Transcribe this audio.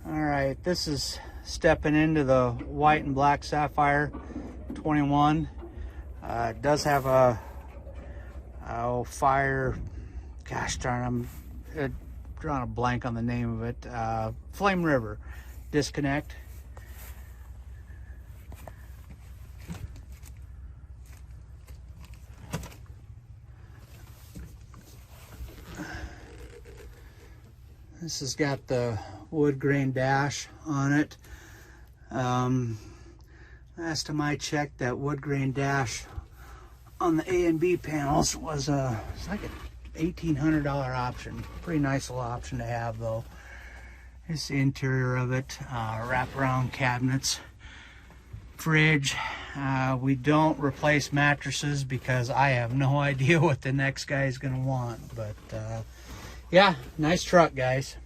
All right, this is stepping into the white and black Sapphire 21. It does have a fire, gosh darn, I'm drawing a blank on the name of it, Flame River disconnect. This has got the wood grain dash on it. Last time I checked, that wood grain dash on the A and B panels was it's like an $1,800 option. Pretty nice little option to have though. Here's the interior of it, wraparound cabinets, fridge. We don't replace mattresses because I have no idea what the next guy is gonna want, but yeah, nice truck, guys.